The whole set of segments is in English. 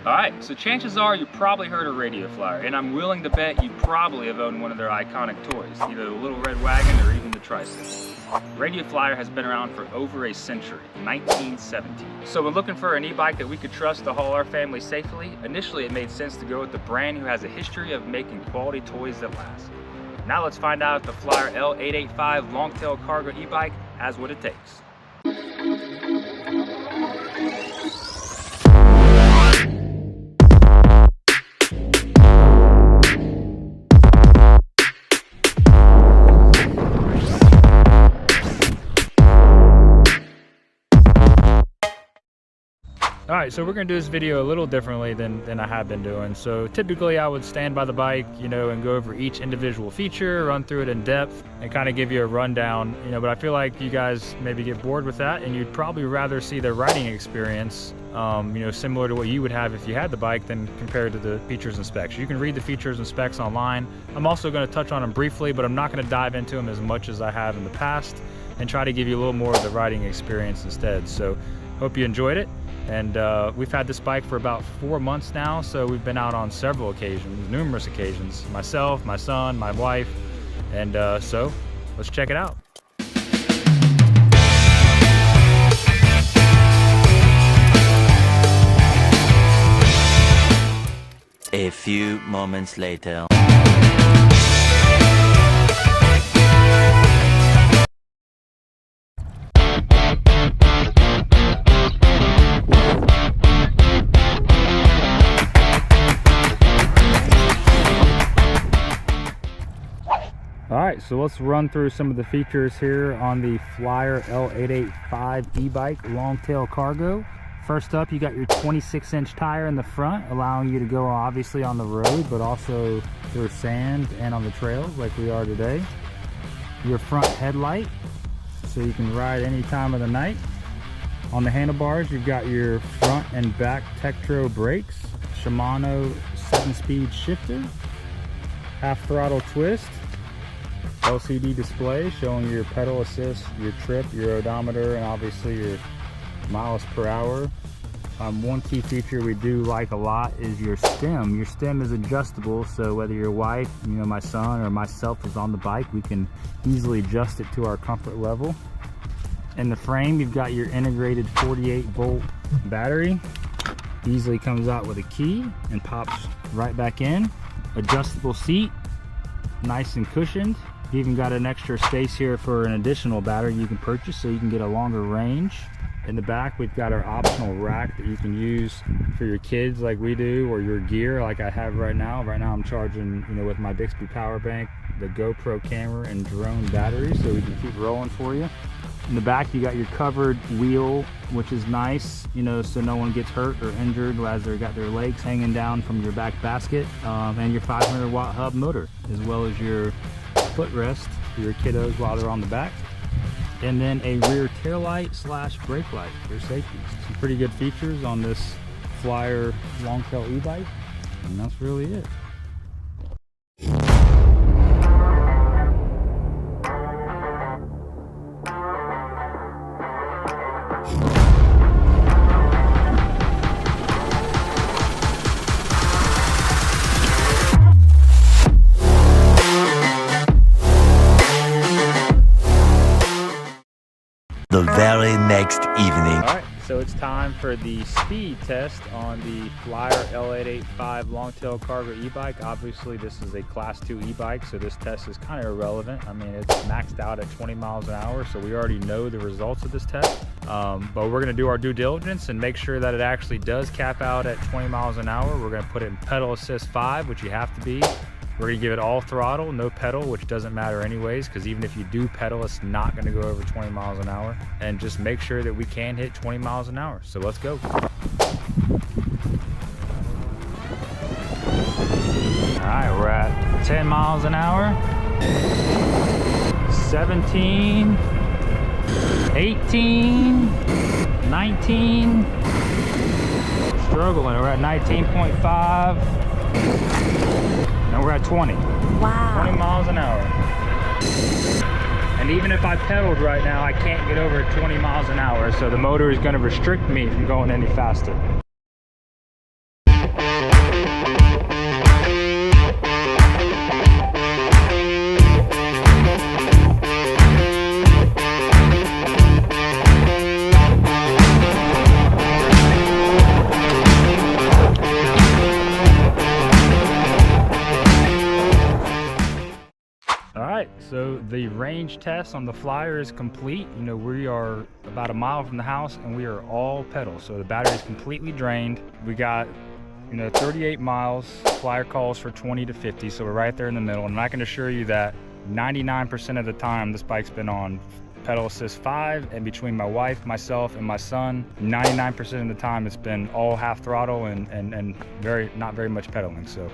Alright, so chances are you probably heard of Radio Flyer, and I'm willing to bet you probably have owned one of their iconic toys, either the Little Red Wagon or even the Tricycle. Radio Flyer has been around for over a century, 1917. So when looking for an e-bike that we could trust to haul our family safely, initially it made sense to go with the brand who has a history of making quality toys that last. Now let's find out if the Flyer L885 Longtail Cargo e-bike has what it takes. Alright, so we're going to do this video a little differently than I have been doing. So typically I would stand by the bike, you know, and go over each individual feature, run through it in depth, and kind of give you a rundown, you know, but I feel like you guys maybe get bored with that, and you'd probably rather see the riding experience, you know, similar to what you would have if you had the bike than compared to the features and specs. You can read the features and specs online. I'm also going to touch on them briefly, but I'm not going to dive into them as much as I have in the past, and try to give you a little more of the riding experience instead. So hope you enjoyed it. And we've had this bike for about 4 months now, so we've been out on several occasions, numerous occasions. Myself, my son, my wife, and so let's check it out. A few moments later. Alright, so let's run through some of the features here on the Flyer L885 e-bike Longtail Cargo. First up, you got your 26-inch tire in the front, allowing you to go obviously on the road, but also through sand and on the trails like we are today. Your front headlight, so you can ride any time of the night. On the handlebars, you've got your front and back Tektro brakes, Shimano 7-speed shifter, half throttle twist, LCD display showing your pedal assist, your trip, your odometer, and obviously your miles per hour. One key feature we do like a lot is your stem. Your stem is adjustable, so whether your wife, you know, my son or myself is on the bike, we can easily adjust it to our comfort level. In the frame, you've got your integrated 48-volt battery. Easily comes out with a key and pops right back in. Adjustable seat, nice and cushioned. You even got an extra space here for an additional battery you can purchase so you can get a longer range. In the back, we've got our optional rack that you can use for your kids like we do, or your gear like I have right now. Right now I'm charging, you know, with my Bixby power bank, the GoPro camera and drone battery, so we can keep rolling for you. In the back, you got your covered wheel, which is nice, you know, so no one gets hurt or injured as they got their legs hanging down from your back basket, and your 500-watt hub motor, as well as your footrest for your kiddos while they're on the back, and then a rear tail light / brake light for safety. Some pretty good features on this Flyer Longtail e-bike, and that's really it. The very next evening. Alright, so it's time for the speed test on the Flyer L885 Longtail Cargo e-bike. Obviously this is a class 2 e-bike, so this test is kind of irrelevant. I mean, it's maxed out at 20 miles an hour, so we already know the results of this test. But we're going to do our due diligence and make sure that it actually does cap out at 20 miles an hour. We're going to put it in pedal assist 5, which you have to be. We're going to give it all throttle, no pedal, which doesn't matter anyways, because even if you do pedal, it's not going to go over 20 miles an hour. And just make sure that we can hit 20 miles an hour. So let's go. All right, we're at 10 miles an hour. 17, 18, 19. Struggling, we're at 19.5. And we're at 20. Wow. 20 miles an hour. And even if I pedaled right now, I can't get over 20 miles an hour, so the motor is going to restrict me from going any faster. the range test on the Flyer is complete. You know, we are about a mile from the house and we are all pedal. So the battery is completely drained. We got, you know, 38 miles. Flyer calls for 20 to 50. So we're right there in the middle. And I can assure you that 99% of the time this bike's been on pedal assist 5, and between my wife, myself, and my son, 99% of the time it's been all half throttle and not very much pedaling. So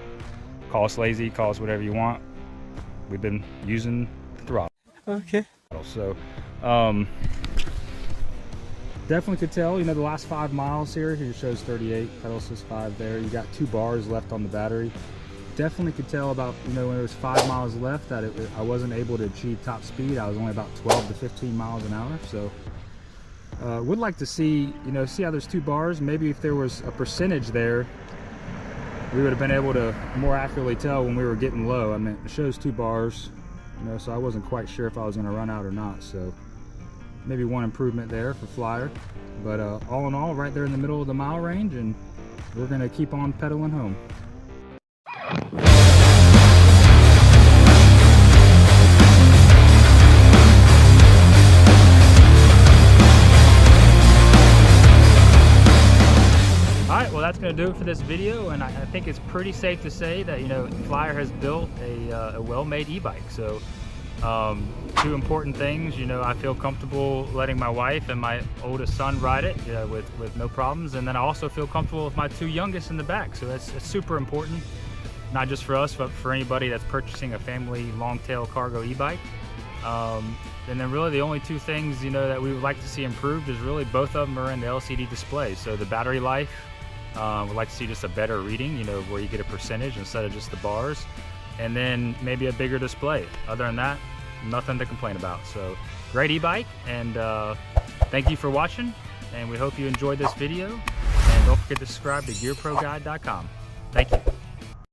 call us lazy, call us whatever you want. We've been using the throttle. Okay. So definitely could tell, you know, the last 5 miles here shows 38, pedal assist 5 there. You got 2 bars left on the battery. Definitely could tell about, you know, when it was 5 miles left that I wasn't able to achieve top speed. I was only about 12 to 15 miles an hour. So would like to see, you know, see how there's 2 bars. Maybe if there was a percentage there, we would have been able to more accurately tell when we were getting low. I mean, it shows 2 bars, you know, so I wasn't quite sure if I was going to run out or not. So maybe one improvement there for Flyer. But all in all, right there in the middle of the mile range, and we're going to keep on pedaling home. Alright, well that's going to do it for this video, and I think it's pretty safe to say that, you know, Flyer has built a well-made e-bike. So 2 important things, you know, I feel comfortable letting my wife and my oldest son ride it with no problems, and then I also feel comfortable with my 2 youngest in the back. So that's super important, not just for us, but for anybody that's purchasing a family Longtail cargo e-bike. And then really the only 2 things, you know, that we would like to see improved is really both of them are in the LCD display. So the battery life, we'd like to see just a better reading, you know, where you get a percentage instead of just the bars, and then maybe a bigger display. Other than that, nothing to complain about. So great e-bike, and thank you for watching, and we hope you enjoyed this video, and don't forget to subscribe to gearproguide.com. Thank you.